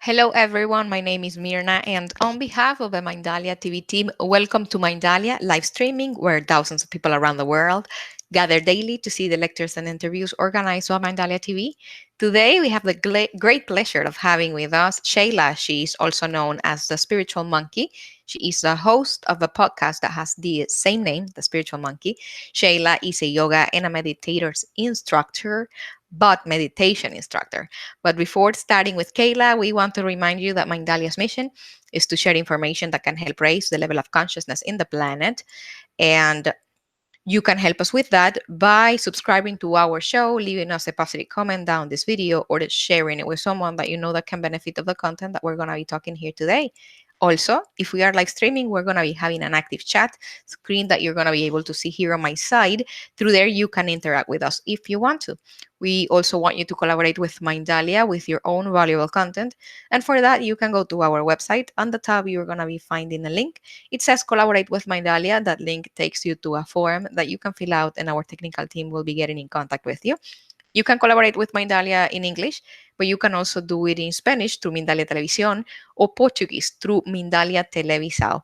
Hello, everyone. My name is Mirna, and on behalf of the Mindalia TV team, welcome to Mindalia live streaming, where thousands of people around the world gather daily to see the lectures and interviews organized by Mindalia TV. Today, we have the great pleasure of having with us Sheila. She is also known as the Spiritual Monkey. She is the host of a podcast that has the same name, The Spiritual Monkey. Sheila is a yoga and a meditator's instructor, but meditation instructor. But before starting with Kayla, we want to remind you that Mindalia's mission is to share information that can help raise the level of consciousness in the planet. And you can help us with that by subscribing to our show, leaving us a positive comment down this video, or sharing it with someone that you know that can benefit of the content that we're going to be talking here today. Also, if we are live streaming, we're going to be having an active chat screen that you're going to be able to see here on my side. Through there, you can interact with us if you want to. We also want you to collaborate with Mindalia with your own valuable content. And for that, you can go to our website. On the tab, you're going to be finding a link. It says collaborate with Mindalia. That link takes you to a form that you can fill out, and our technical team will be getting in contact with you. You can collaborate with Mindalia in English, but you can also do it in Spanish through Mindalia Televisión or Portuguese through Mindalia Televisao.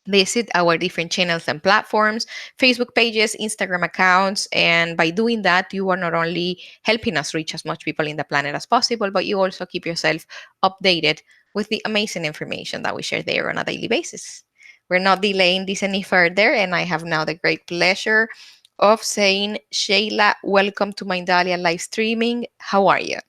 Visit our different channels and platforms, Facebook pages, Instagram accounts, and by doing that, you are not only helping us reach as much people in the planet as possible, but you also keep yourself updated with the amazing information that we share there on a daily basis. We're not delaying this any further, and I have now the great pleasure of saying, Sheila, welcome to Mindalia live streaming. How are you?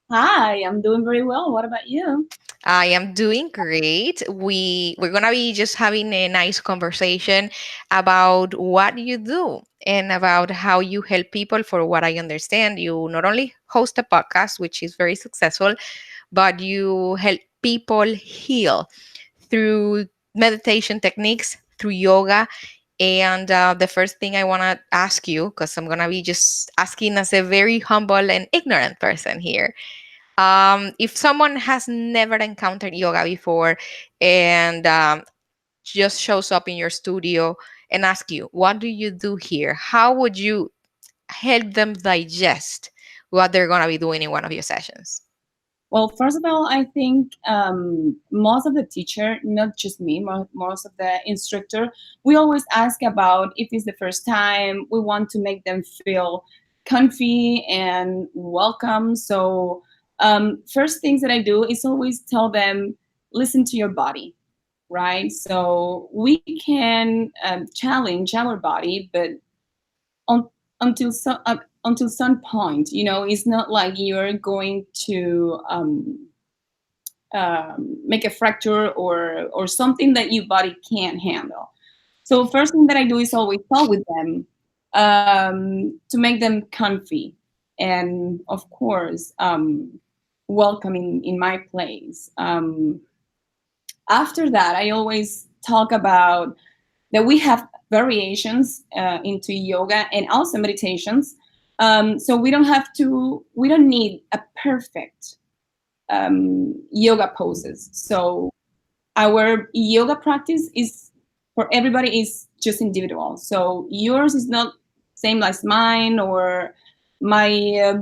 Hi, I'm doing very well. What about you? I am doing great. We're gonna be just having a nice conversation about what you do and about how you help people. For what I understand, you not only host a podcast, which is very successful, but you help people heal through meditation techniques, through yoga. And the first thing I want to ask you, because I'm gonna be just asking as a very humble and ignorant person here, if someone has never encountered yoga before and just shows up in your studio and asks you, what do you do here? How would you help them digest what they're going to be doing in one of your sessions? Well, first of all, I think most of the teacher, not just me, most of the instructor, we always ask about if it's the first time. We want to make them feel comfy and welcome. So, first things that I do is always tell them, listen to your body, right? So we can challenge our body, but un, until until some point, it's not like you're going to make a fracture or something that your body can't handle. So first thing that I do is always talk with them to make them comfy, and of course welcome in my place. After that, I always talk about that we have variations into yoga and also meditations. So we don't need a perfect yoga poses. So our yoga practice is for everybody is just individual. So yours is not same as mine or my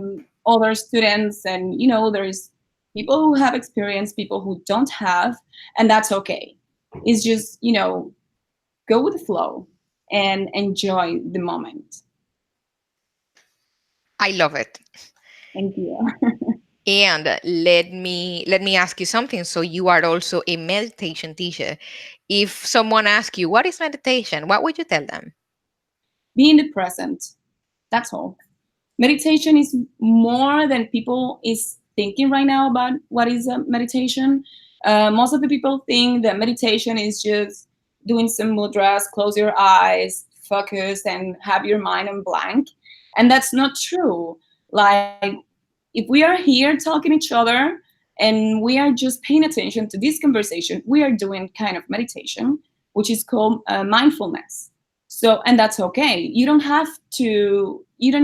other students, and there's people who have experience, people who don't have, and that's okay. It's just go with the flow and enjoy the moment. I love it. Thank you. And let me ask you something. So you are also a meditation teacher. If someone asks you what is meditation, what would you tell them? Be in the present. That's all. Meditation is more than people is thinking right now about what is a meditation. Most of the people think that meditation is just doing some mudras, close your eyes, focus, and have your mind on blank. And that's not true. Like, if we are here talking each other and we are just paying attention to this conversation, we are doing kind of meditation, which is called mindfulness. So, and that's okay. You don't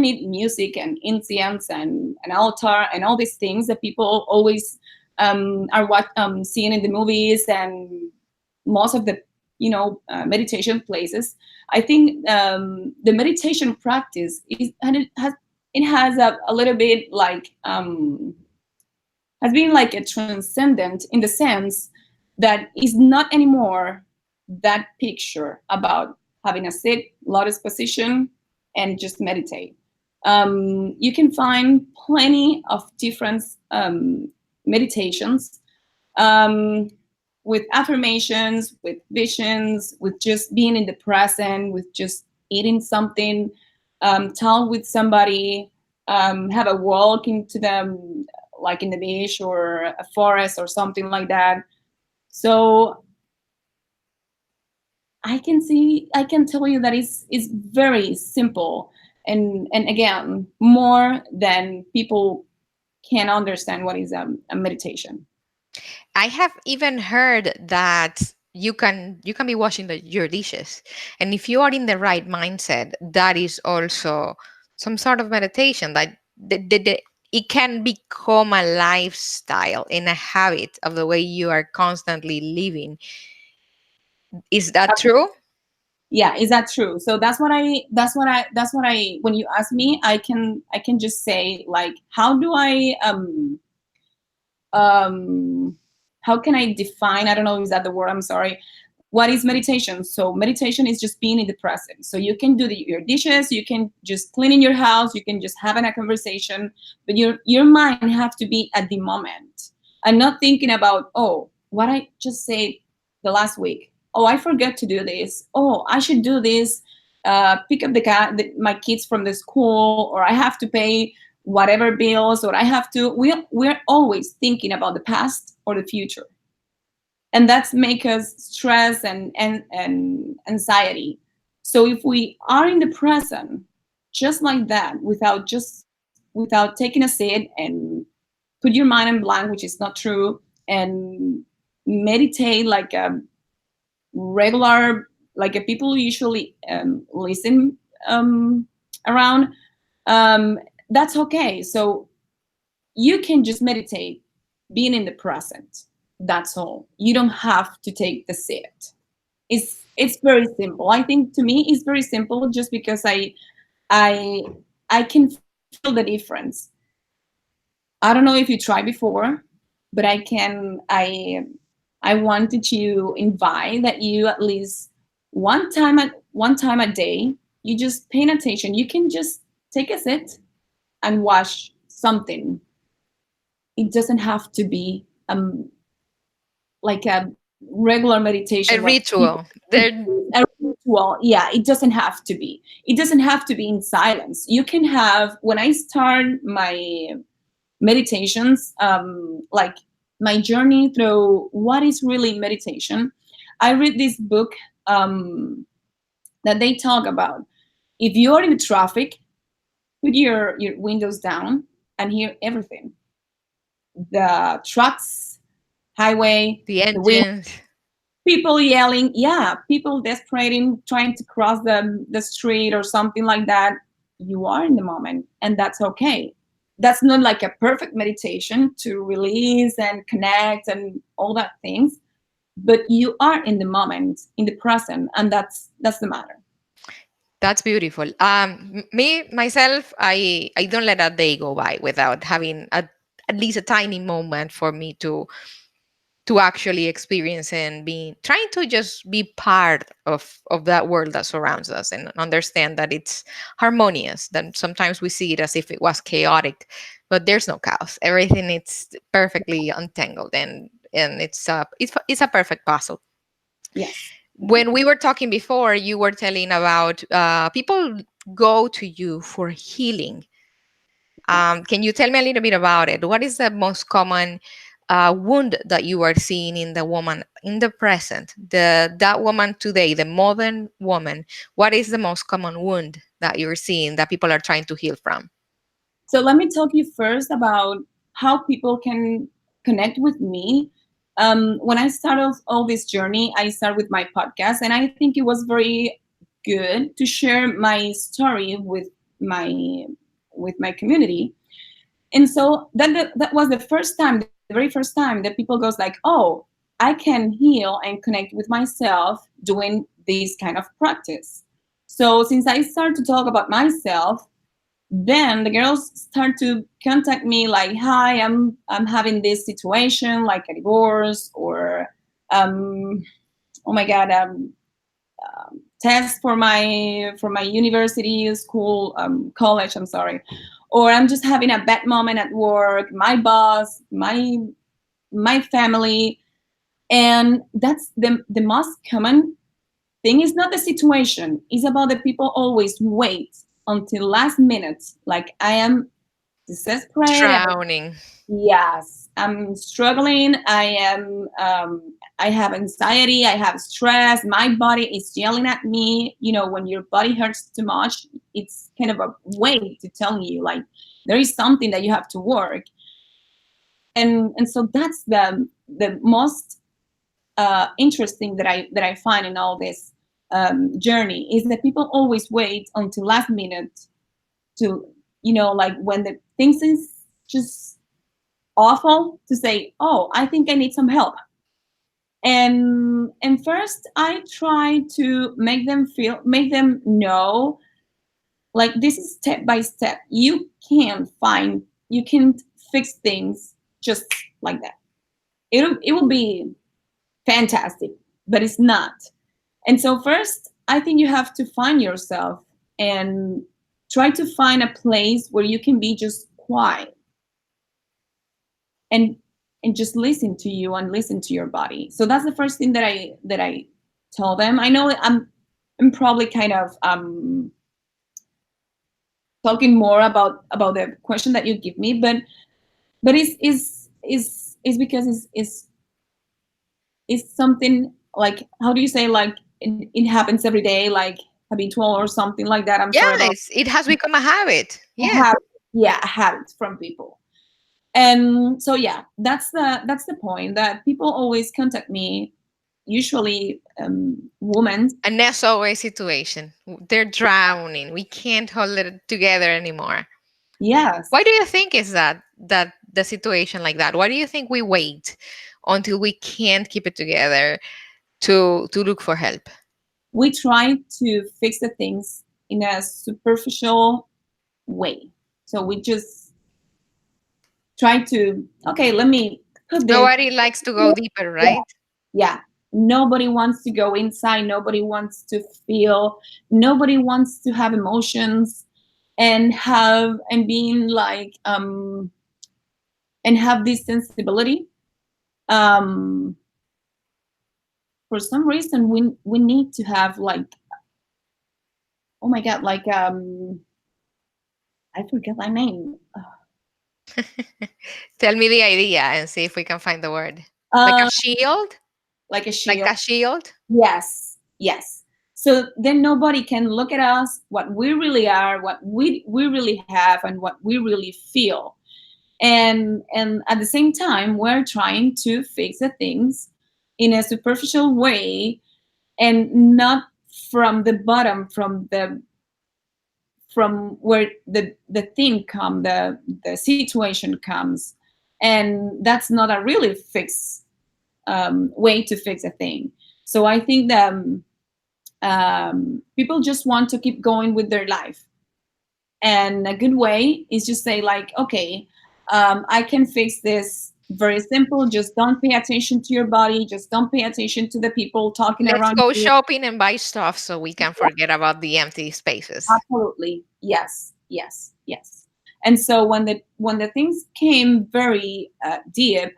need music and incense and an altar and all these things that people always seeing in the movies and most of the meditation places. I think the meditation practice is, and it has a little bit like has been like a transcendent in the sense that is not anymore that picture about having a sit, lotus position, and just meditate. You can find plenty of different meditations, um, with affirmations, with visions, with just being in the present, with just eating something, talk with somebody, have a walk into them, like in the beach or a forest or something like that. So I can tell you that it's very simple, and again, more than people can understand what is a meditation. I have even heard that you can be washing your dishes, and if you are in the right mindset, that is also some sort of meditation. That it can become a lifestyle and a habit of the way you are constantly living. Is that true? Yeah, is that true? So that's what I when you ask me, I can just say, like, how do I um how can I define, I don't know, is that the word, I'm sorry, what is meditation? So meditation is just being in the present. So you can do your dishes, you can just clean in your house, you can just having a conversation, but your mind have to be at the moment and not thinking about, oh, what I just said the last week, oh, I forgot to do this, oh, I should do this, pick up my kids from the school, or I have to pay whatever bills, or I have to, we're always thinking about the past or the future, and that's make us stress and anxiety. So if we are in the present, just like that, without taking a seat and put your mind in blank, which is not true, and meditate like a regular, like a people usually listen around, um, that's okay. So you can just meditate being in the present. That's all. You don't have to take the sit. It's very simple. I think to me it's very simple, just because I I can feel the difference. I don't know if you tried before, but I wanted to invite that you at least one time a day, you just paying attention. You can just take a sit and watch something. It doesn't have to be like a regular meditation A what people ritual. There, a ritual. Yeah, it doesn't have to be. It doesn't have to be in silence. You can have, when I start my meditations, like my journey through what is really meditation, I read this book, that they talk about, if you're in the traffic, put your windows down and hear everything, the trucks, highway, the the wind, engines. people yelling, yeah, people desperating, trying to cross the street or something like that. You are in the moment, and that's okay. That's not like a perfect meditation to release and connect and all that things, but you are in the moment, in the present, and that's the matter. That's beautiful. Me myself, I don't let a day go by without having at least a tiny moment for me to actually experience and be trying to just be part of that world that surrounds us and understand that it's harmonious. That sometimes we see it as if it was chaotic, but there's no chaos. Everything is perfectly untangled, and it's a perfect puzzle. Yes. When we were talking before, you were telling about people go to you for healing. Yes. Can you tell me a little bit about it? What is the most common wound that you are seeing in the woman in the present, that woman today, the modern woman? What is the most common wound that you're seeing that people are trying to heal from? So let me talk you first about how people can connect with me. When I started all this journey, I started with my podcast, and I think it was very good to share my story my with my community. And so that was the first time, the very first time, that people goes like, oh, I can heal and connect with myself doing this kind of practice. So since I started to talk about myself, then the girls start to contact me like, hi, I'm having this situation, like a divorce, or oh my god, test for my university, school, college, I'm sorry, or I'm just having a bad moment at work, my boss, my family. And that's the most common thing. Is not the situation, it's about the people always wait until last minute, like I am desperate. Drowning. Yes, I'm struggling. I have anxiety. I have stress. My body is yelling at me. You know, when your body hurts too much, it's kind of a way to tell you like there is something that you have to work. And so that's the most interesting that I find in all this journey, is that people always wait until last minute to, you know, like when the things is just awful, to say, oh, I think I need some help. And first I try to make them know, like, this is step by step. You can't fix things just like that. It will be fantastic, but it's not. And so first I think you have to find yourself and try to find a place where you can be just quiet and just listen to you and listen to your body. So that's the first thing that I tell them. I know I'm probably kind of talking more about the question that you give me, but it's because it's something like, how do you say, like it happens every day, like habitual or something like that. I'm Yeah, sorry about it has become a habit. a Yeah. habit. Yeah, a habit from people. And so yeah, that's the point, that people always contact me, usually women. An SOA situation. They're drowning. We can't hold it together anymore. Yes, Why do you think is that the situation like that? Why do you think we wait until we can't keep it together to look for help? we try to fix the things in a superficial way. So we just try to, okay, let me put this. Nobody likes to go deeper, Yeah, right? yeah. Nobody wants to go inside. Nobody wants to feel. Nobody wants to have emotions and being like and have this sensibility. Um, for some reason, we need to have like, oh my god, like I forget my name. Tell me the idea and see if we can find the word. Like a Uh, shield? like a Like shield. a shield? Yes, yes. So then nobody can look at us, what we really are, what we really have, and what we really feel. And at the same time, we're trying to fix the things in a superficial way, and not from the bottom, from where the thing come, the situation comes. And that's not a really fix way to fix a thing. So I think that people just want to keep going with their life. And a good way is just say like, okay, I can fix this very simple. Just don't pay attention to your body. Just don't pay attention to the people talking Let's around go you. shopping and buy stuff so we can forget about the empty spaces. Absolutely. Yes, yes, yes. And so when the things came very deep,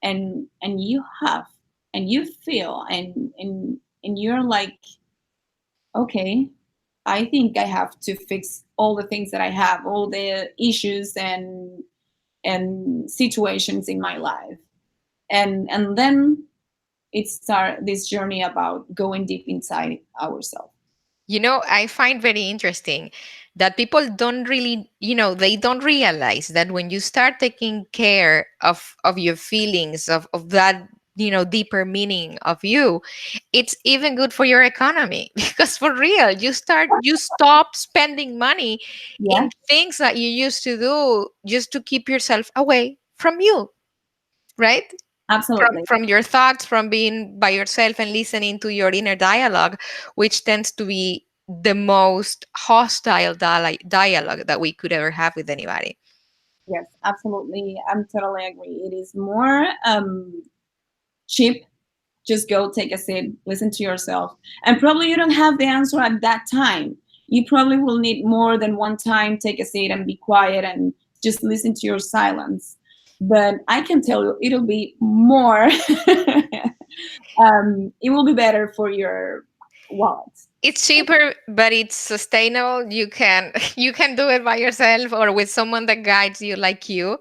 and you have, and you feel, and you're like, okay, I think I have to fix all the things that I have, all the issues and situations in my life. And then it start this journey about going deep inside ourselves. You know, I find very interesting that people don't really, they don't realize that when you start taking care of your feelings, of that, deeper meaning of you, it's even good for your economy because for real, you stop spending money Yeah, in things that you used to do just to keep yourself away from you, right? absolutely. From your thoughts, from being by yourself and listening to your inner dialogue, which tends to be the most hostile dialogue that we could ever have with anybody. Yes, absolutely. I'm totally agree. It is more cheap. Just go take a seat, listen to yourself. And probably you don't have the answer at that time. You probably will need more than one time, take a seat and be quiet and just listen to your silence. But I can tell you, it'll be more, it will be better for your wallet. It's cheaper, but it's sustainable. You can you can do it by yourself or with someone that guides you like you.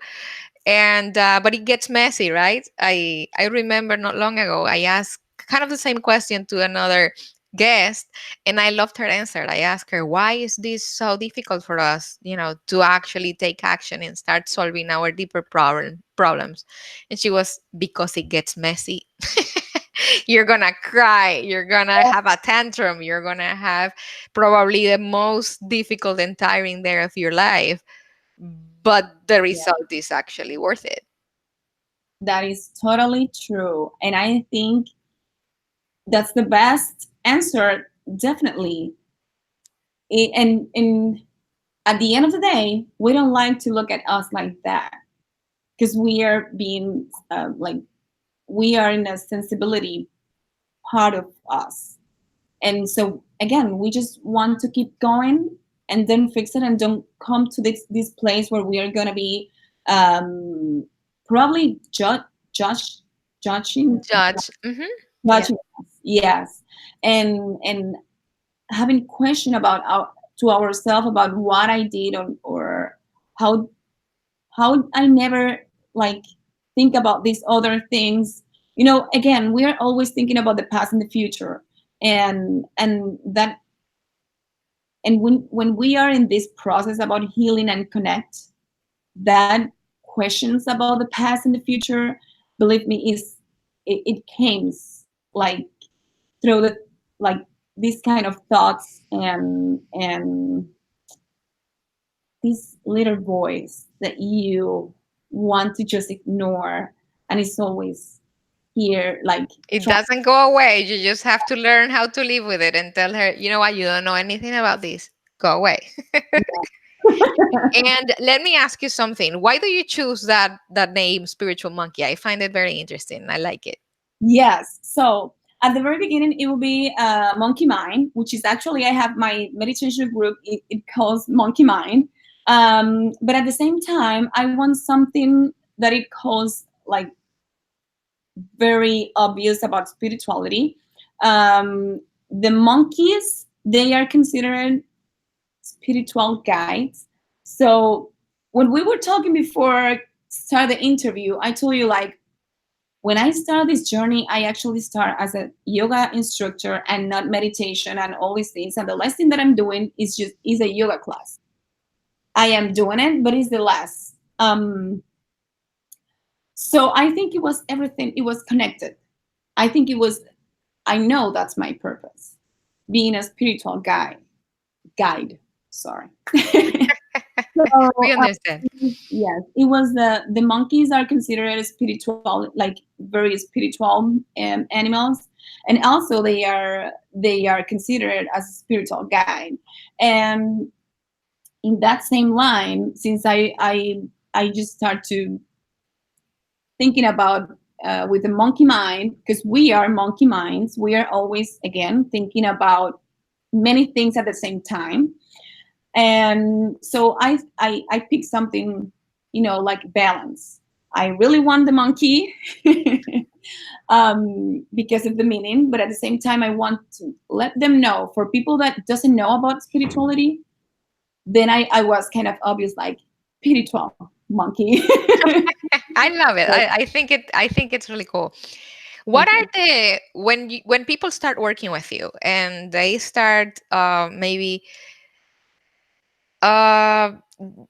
And but it gets messy, right? I remember not long ago I asked kind of the same question to another guest, and I loved her answer. I asked her, why is this so difficult for us, to actually take action and start solving our deeper problems? And she was, because it gets messy. You're gonna cry, you're gonna have a tantrum, you're gonna have probably the most difficult and tiring day of your life, but the Yeah, result is actually worth it. that is totally true. And I think that's the best answer, definitely. And at the end of the day, we don't like to look at us like that because we are being like we are in a sensibility part of us, and so again, we just want to keep going and then fix it, and don't come to this place where we are gonna be um, probably judge, judging, Judge. Hmm. Yeah. judging us. Yes, and having question about to ourselves about what I did, or how I never like think about these other things. Again, we are always thinking about the past and the future, and that, and when we are in this process about healing and connect, that questions about the past and the future, believe me, it comes like through the like these kind of thoughts, and this little voice that you want to just ignore, and it's always here like It trying. doesn't go away. You just have to learn how to live with it and tell her, you know what, you don't know anything about this. Go away. And let me ask you something. Why do you choose that name, Spiritual Monkey? I find it very interesting. I like it. Yes, so at the very beginning it will be Monkey Mind, which is actually, I have my meditation group, it calls Monkey Mind, but at the same time I want something that it calls like very obvious about spirituality. The monkeys, they are considered spiritual guides. So when we were talking before start the interview, I told you like when I start this journey, I actually start as a yoga instructor and not meditation and all these things. And the last thing that I'm doing is a yoga class. I am doing it, but it's the last. So I think it was everything. It was connected. I think it was. I know that's my purpose, being a spiritual guide. Sorry. So We understand. yes, it was the monkeys are considered spiritual, like very spiritual animals, and also they are considered as a spiritual guide. And in that same line, since I just start to thinking about with the monkey mind, because we are monkey minds, we are always again thinking about many things at the same time. And so I picked something, like balance. I really want the monkey because of the meaning, but at the same time I want to let them know, for people that doesn't know about spirituality, then I was kind of obvious, like spiritual monkey. I love it. So, I think it's really cool. What thank are you. the when people start working with you and they start maybe uh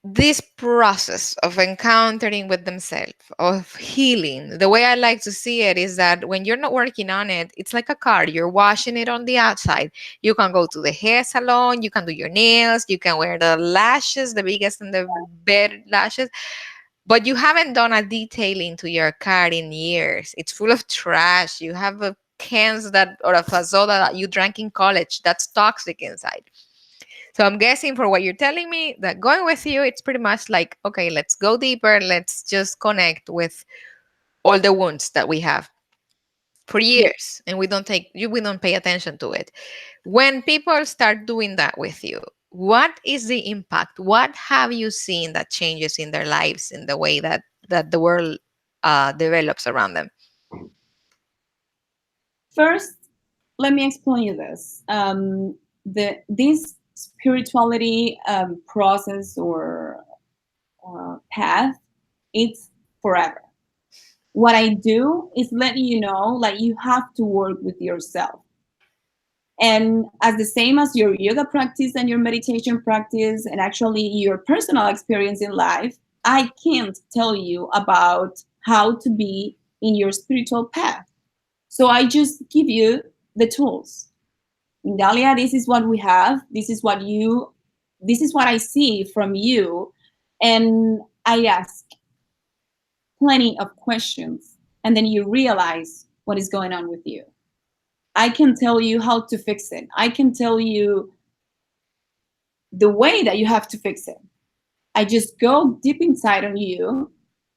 this process of encountering with themselves, of healing, the way I like to see it is that when you're not working on it, it's like a car. You're washing it on the outside. You can go to the hair salon, you can do your nails, you can wear the lashes, the biggest and the better lashes, but you haven't done a detailing to your car in years. It's full of trash. You have a cans that or of a soda that you drank in college that's toxic inside. So I'm guessing for what you're telling me that going with you, it's pretty much like, okay, let's go deeper. Let's just connect with all the wounds that we have for Yeah. years, and we don't pay attention to it. When people start doing that with you, what is the impact? What have you seen that changes in their lives, in the way that the world develops around them? First, let me explain you this. This spirituality process or path, it's forever. What I do is let you know, like, you have to work with yourself. And as the same as your yoga practice and your meditation practice, and actually your personal experience in life, I can't tell you about how to be in your spiritual path. So I just give you the tools. Mindalia, this is what we have. This is what I see from you. And I ask plenty of questions. And then you realize what is going on with you. I can tell you how to fix it. I can tell you the way that you have to fix it. I just go deep inside on you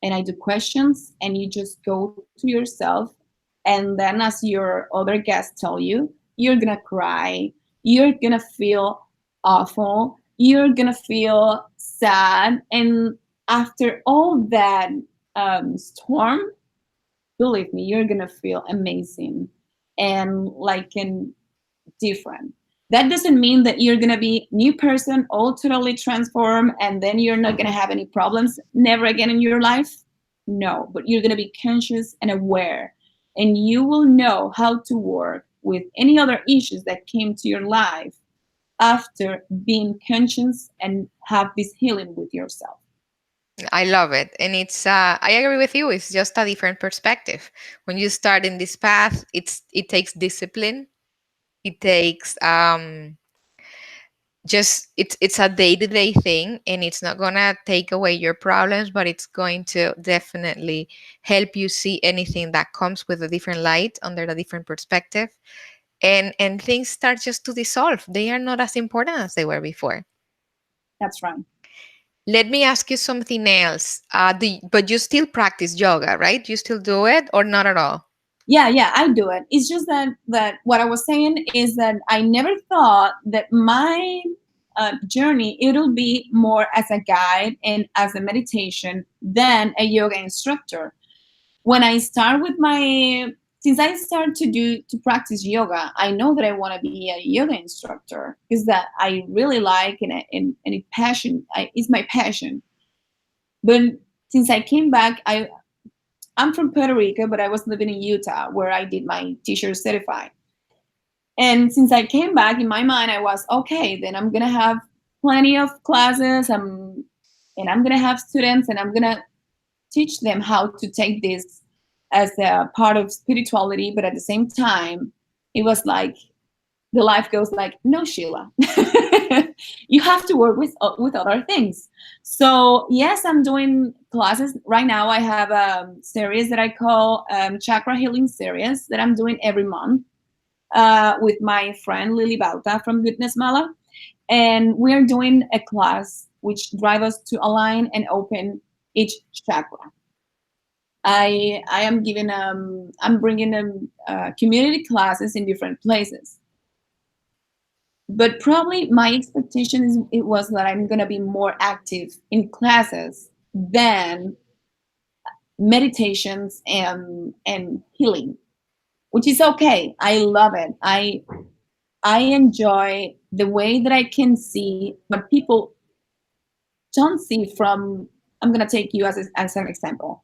and I do questions and you just go to yourself. And then, as your other guests tell you, you're going to cry. You're going to feel awful. You're going to feel sad. And after all that storm, believe me, you're going to feel amazing and like an different. That doesn't mean that you're going to be new person, all totally transformed, and then you're not going to have any problems never again in your life. No, but you're going to be conscious and aware, and you will know how to work with any other issues that came to your life after being conscious and have this healing with yourself. I love it. And I agree with you. It's just a different perspective. When you start in this path, it takes discipline. It takes just it's a day-to-day thing, and it's not gonna take away your problems, but it's going to definitely help you see anything that comes with a different light, under a different perspective, and things start just to dissolve. They are not as important as they were before. That's right. Let me ask you something else. But you still practice yoga, right? You still do it, or not at all? Yeah, I do it. It's just that what I was saying is that I never thought that my journey, it'll be more as a guide and as a meditation than a yoga instructor. When I start with my Since I started to practice yoga, I know that I want to be a yoga instructor because that I really like and it passion. It's my passion. But since I came back, I'm from Puerto Rico, but I was living in Utah where I did my teacher certified. And since I came back, in my mind, I was okay. Then I'm gonna have plenty of classes. And I'm gonna have students, and I'm gonna teach them how to take this as a part of spirituality. But at the same time, it was like the life goes like, no, Sheila, you have to work with other things. So yes, I'm doing classes right now. I have a series that I call Chakra Healing Series that I'm doing every month with my friend Lily Bauta from Goodness Mala, and we are doing a class which drives us to align and open each chakra. I am giving I'm bringing them community classes in different places. But probably my expectation is it was that I'm gonna be more active in classes than meditations and healing, which is okay. I love it. I enjoy the way that I can see what people don't see from. I'm gonna take you as an example.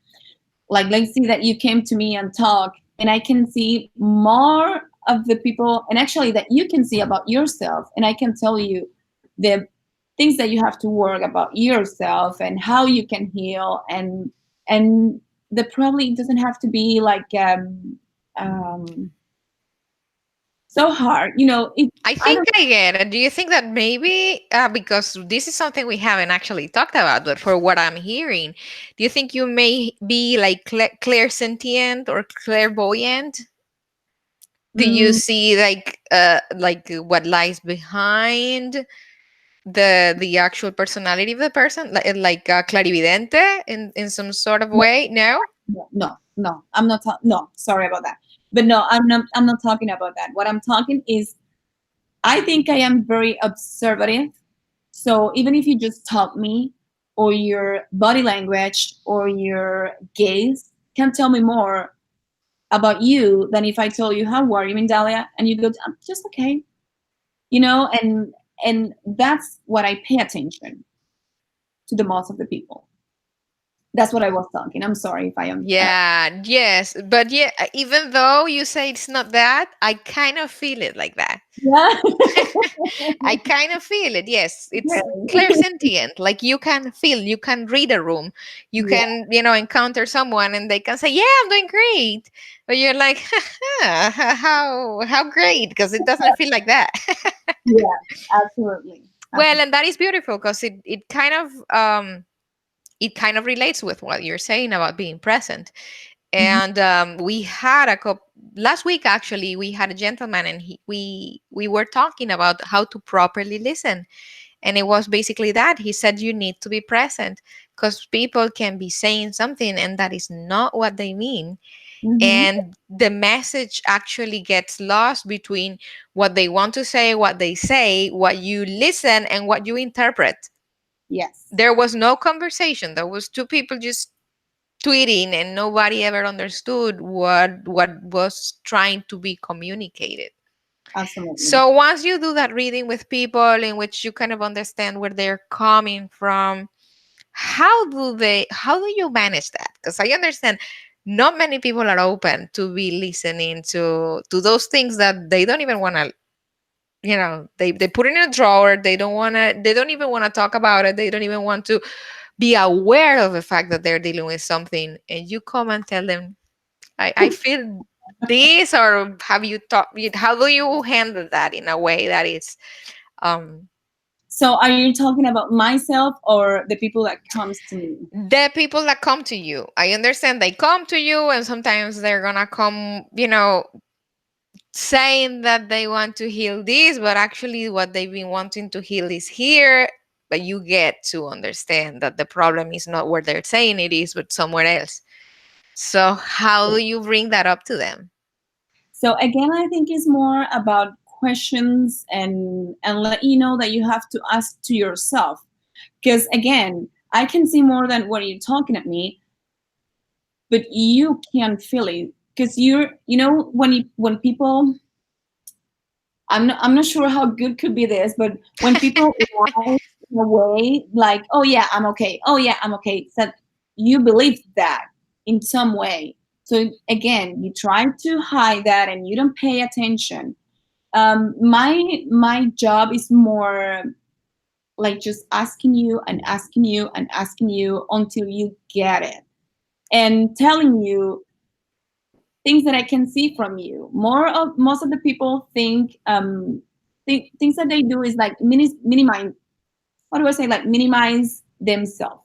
Like, let's see that you came to me and talk, and I can see more of the people, and actually that you can see about yourself, and I can tell you the things that you have to work about yourself and how you can heal, and the probably doesn't have to be like um so hard, I I think don't. I get it. Do you think that maybe because this is something we haven't actually talked about, but for what I'm hearing, do you think you may be like clairsentient or clairvoyant? Do you Mm, see like what lies behind the actual personality of the person, like clarividente in some sort of no, way? No. no. I'm not. No, sorry about that. But no, I'm not. I'm not talking about that. What I'm talking is, I think I am very observative. So even if you just taught me, or your body language or your gaze can tell me more about you than if I told you, how are you, Mindalia? And you go, I'm just okay, and that's what I pay attention to the most of the people. That's what I was talking. I'm sorry if I am. Yeah, yes, but yeah, even though you say it's not that, I kind of feel it like that. Yeah. I kind of feel it. Yes, it's Okay. clairsentient. Like you can feel, you can read a room, you Yeah, can, encounter someone and they can say, "Yeah, I'm doing great," but you're like, how great? Because it doesn't feel like that. yeah, absolutely, Well, absolutely. and that is beautiful because it kind of relates with what you're saying about being present. Mhm, And we had a couple last week. Actually, we had a gentleman, and we were talking about how to properly listen. And it was basically that he said you need to be present because people can be saying something and that is not what they mean. mhm. And the message actually gets lost between what they want to say, what they say, what you listen, and what you interpret. Yes, There was no conversation. There was two people just tweeting, and nobody ever understood what was trying to be communicated. absolutely. So once you do that reading with people in which you kind of understand where they're coming from, how do you manage that? Because I understand not many people are open to be listening to those things that they don't even want to, they put it in a drawer. They don't even want to talk about it. They don't even want to be aware of the fact that they're dealing with something, and you come and tell them, I feel this. Or have you thought, how do you handle that in a way that is um So, are you talking about myself or the people that comes to me? the people that come to you? I understand they come to you, and sometimes they're gonna come, saying that they want to heal this, but actually what they've been wanting to heal is here. But you get to understand that the problem is not where they're saying it is, but somewhere else. So how do you bring that up to them? So again, I think it's more about questions and let you know that you have to ask to yourself. Because again, I can see more than what you're talking at me, but you can feel it because when people, I'm not sure how good could be this, but when people lie in a way like, oh yeah, I'm okay, oh yeah, I'm okay, it's that you believe that in some way. So again, you try to hide that and you don't pay attention. My job is more like just asking you and asking you and asking you until you get it, and telling you things that I can see from you. Most of the people think things that they do is like minimize. What do I say? Like minimize themselves.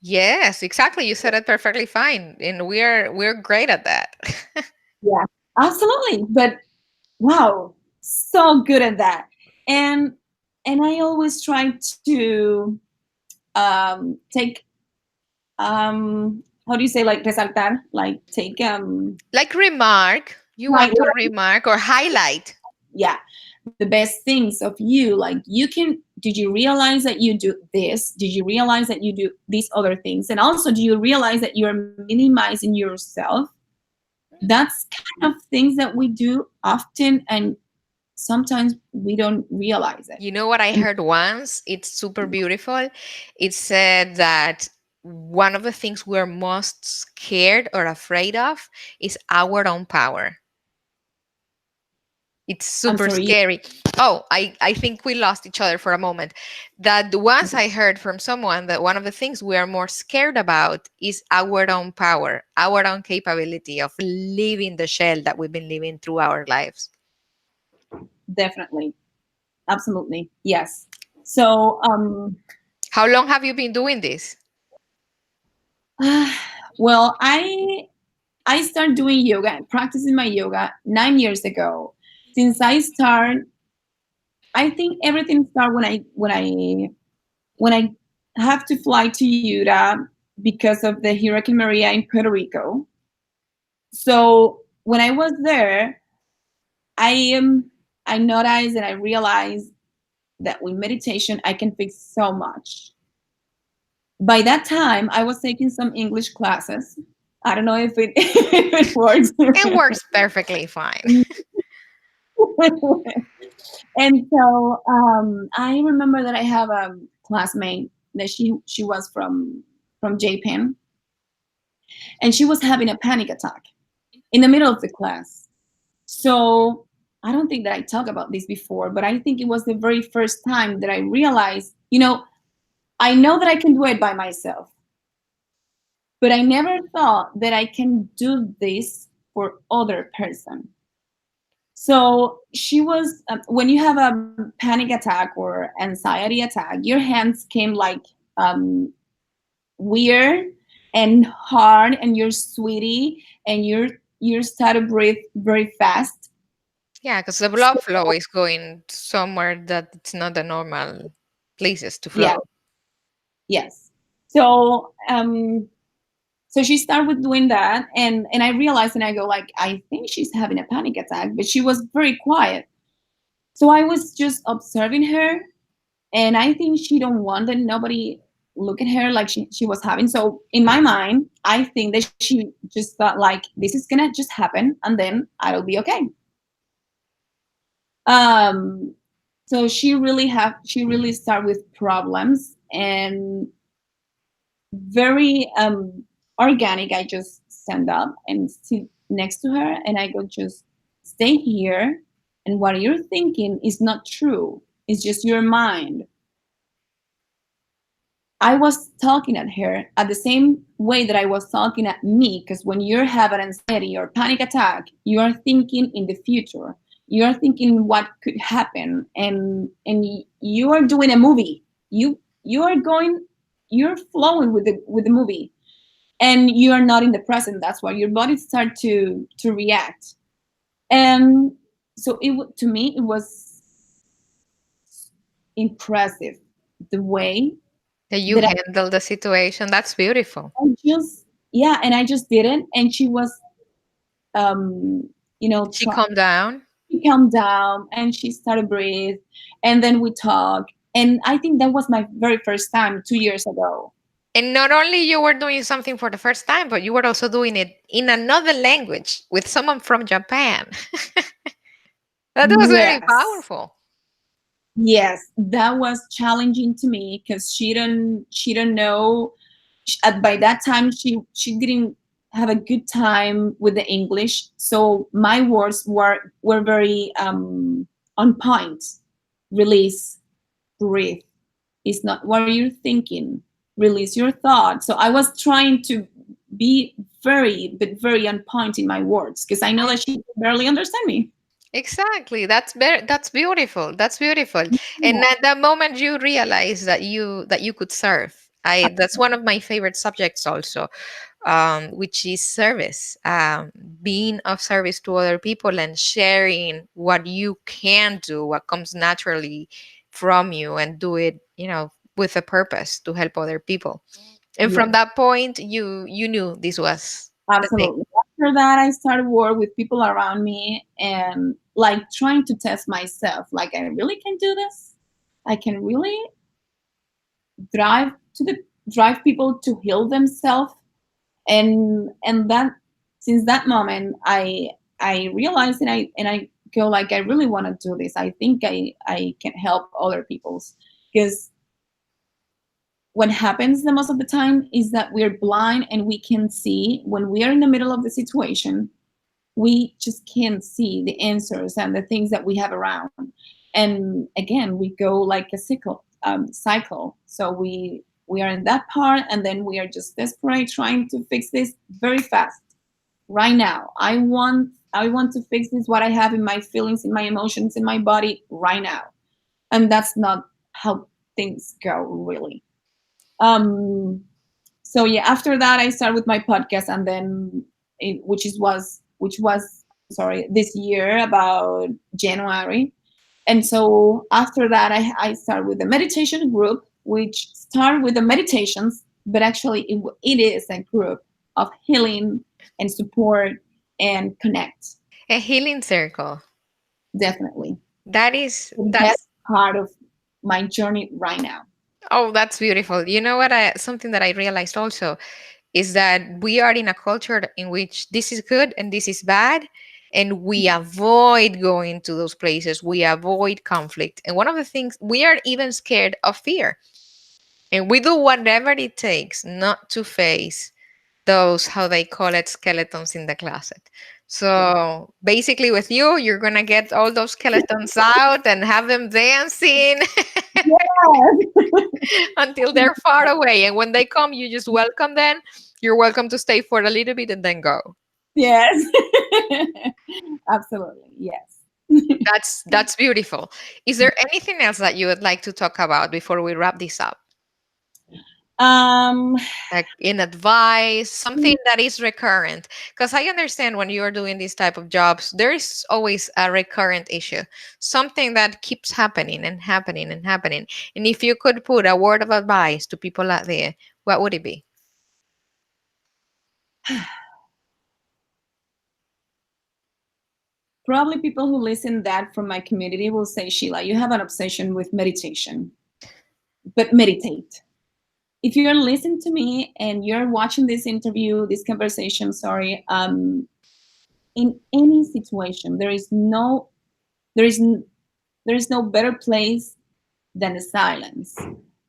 Yes, exactly. You said it perfectly fine, and we're great at that. Yeah, absolutely. But wow, so good at that. And and I always try to take how do you say, like resaltar, like take Like remark, you right, want to remark or highlight. yeah, the best things of you. Like you can, did you realize that you do this? Did you realize that you do these other things? And also, do you realize that you're minimizing yourself? That's kind of things that we do often, and sometimes we don't realize it. You know what I And heard once? It's super beautiful. It said that one of the things we're most scared or afraid of is our own power. It's I'm super sorry. scary. Oh, I think we lost each other for a moment. That once I heard from someone that one of the things we are more scared about is our own power, our own capability of leaving the shell that we've been living through our lives. Definitely, absolutely, yes. So How long have you been doing this? well, I I started doing yoga and practicing my yoga 9 years ago. Since I start, I think everything started when I have to fly to Utah because of the Hurricane Maria in Puerto Rico. So when I was there, I noticed and I realized that with meditation I can fix so much. By that time, I was taking some English classes. I don't know if it if it works. It works perfectly fine. And so I remember that I have a classmate that she was from Japan, and she was having a panic attack in the middle of the class. So I don't think that I talked about this before, but I think it was the very first time that I realized, I know that I can do it by myself, but I never thought that I can do this for other person. So she was, when you have a panic attack or anxiety attack, your hands came like weird and hard, and you're sweaty, and you start to breathe very fast. Yeah, because the blood So flow is going somewhere that it's not the normal places to yeah, flow. yes. So so she started with doing that, and I realized, and I go like, I think she's having a panic attack, but she was very quiet. So I was just observing her, and I think she don't want that nobody look at her like she was having. So in my mind, I think that she just thought like, this is gonna just happen and then I'll be okay. um so she really started with problems, and very organic. I just stand up and sit next to her, and I go, just stay here, and what you're thinking is not true, it's just your mind. I was talking at her at the same way that I was talking at me, because when you have an anxiety or panic attack, you are thinking in the future. You are thinking what could happen, and you are doing a movie. You are going, you're flowing with the movie, and you are not in the present. That's why your body start to react. And so to me it was impressive the way That you that handle the situation. That's beautiful. I just, yeah, and I just did it, and she was, She trying calmed down. to calm down, and she started to breathe, and then we talk, and I think that was my very first time 2 years ago. And not only you were doing something for the first time, but you were also doing it in another language with someone from Japan. That was very Yes, powerful. yes, that was challenging to me because she don't know. By that time, she didn't have a good time with the English, so my words were very on point. Release, breathe. It's not what you're thinking. Release your thoughts. So I was trying to be very on point in my words, because I know that she barely understand me. Exactly. That's beautiful. That's beautiful. And at that moment you realize that you could serve. I That's one of my favorite subjects also, which is service, being of service to other people and sharing what you can do, what comes naturally from you, and do it, with a purpose to help other people. And from Yes, that point, you knew this was the thing. absolutely. After that, I started work with people around me, and like trying to test myself. Like, I really can do this. I can really drive to the drive people to heal themselves, and that, since that moment, I realized, and I go like, I really want to do this. I think I can help other people's, because what happens the most of the time is that we're blind, and we can see when we are in the middle of the situation. We just can't see the answers and the things that we have around, and again we go like a cycle. So we are in that part, and then we are just desperate trying to fix this very fast right now. I want to fix this, what I have in my feelings, in my emotions, in my body right now, and that's not how things go, really. um so yeah, after that I started with my podcast, and then which was I'm sorry, this year about January. And so after that, I started with the meditation group, which started with the meditations, but actually it is a group of healing and support and connect. A healing circle. Definitely. That is The best that's part of my journey right now. oh, that's beautiful. You know what? Something that I realized also is that we are in a culture in which this is good and this is bad, and we avoid going to those places. We avoid conflict, and one of the things we are even scared of fear, and we do whatever it takes not to face those, how they call it, skeletons in the closet. Yeah. So basically with you, you're gonna get all those skeletons out and have them dancing until they're far away, and when they come you just welcome them. You're welcome to stay for a little bit and then go. Yes. Absolutely. Yes. That's beautiful. Is there anything else that you would like to talk about before we wrap this up? um Like in advice, something that is recurrent, because I understand when you are doing this type of jobs there is always a recurrent issue, something that keeps happening and happening and happening, and if you could put a word of advice to people out there, what would it be? Probably people who listen that from my community will say, Sheila, you have an obsession with meditation, but meditate. If you're listening to me and you're watching this interview, this conversation, sorry, in any situation, there is n- there is no better place than the silence,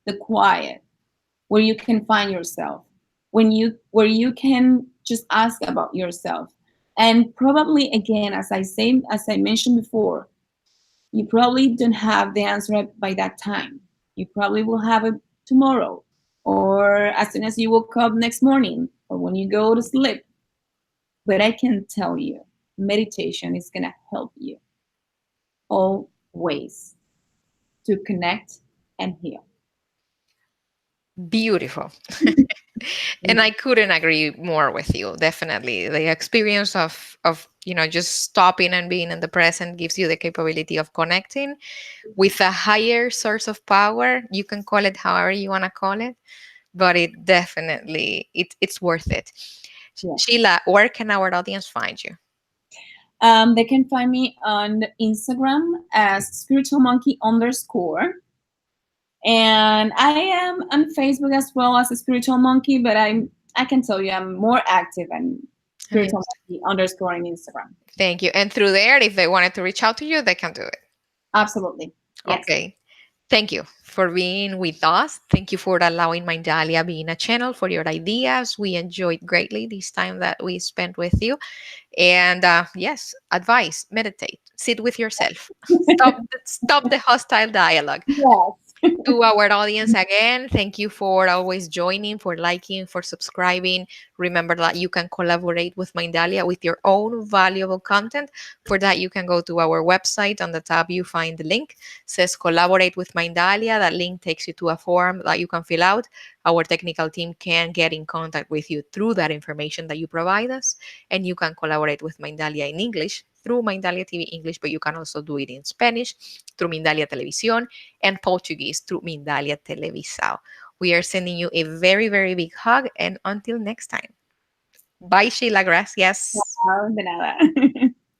the quiet, where you can find yourself, where you can just ask about yourself. And probably again, as I mentioned before, you probably don't have the answer by that time. You probably will have it tomorrow, or as soon as you woke up next morning, or when you go to sleep. But I can tell you, meditation is going to help you always to connect and heal. Beautiful. And I couldn't agree more with you. Definitely the experience of just stopping and being in the present gives you the capability of connecting with a higher source of power. You can call it however you want to call it, but it definitely it's worth it. Yeah. Sheila, where can our audience find you? They can find me on Instagram as spiritual monkey underscore. And I am on Facebook as well as a spiritual monkey, but I can tell you I'm more active and Mm, spiritual monkey underscore on Instagram. thank you. And through there, if they wanted to reach out to you, they can do it. Absolutely. Yes. Okay. Thank you for being with us. Thank you for allowing Mindalia being a channel for your ideas. We enjoyed greatly this time that we spent with you. And yes, advice, meditate, sit with yourself, stop the hostile dialogue. Yes. To our audience again, thank you for always joining, for liking, for subscribing. Remember that you can collaborate with Mindalia with your own valuable content. For that, you can go to our website. On the tab, you find the link, says collaborate with Mindalia. That link takes you to a form that you can fill out. Our technical team can get in contact with you through that information that you provide us, and you can collaborate with Mindalia in English through Mindalia TV English, but you can also do it in Spanish through Mindalia Televisión, and Portuguese through Mindalia Televisao. We are sending you a very, very big hug, and until next time. Bye, Sheila. Gracias. De nada.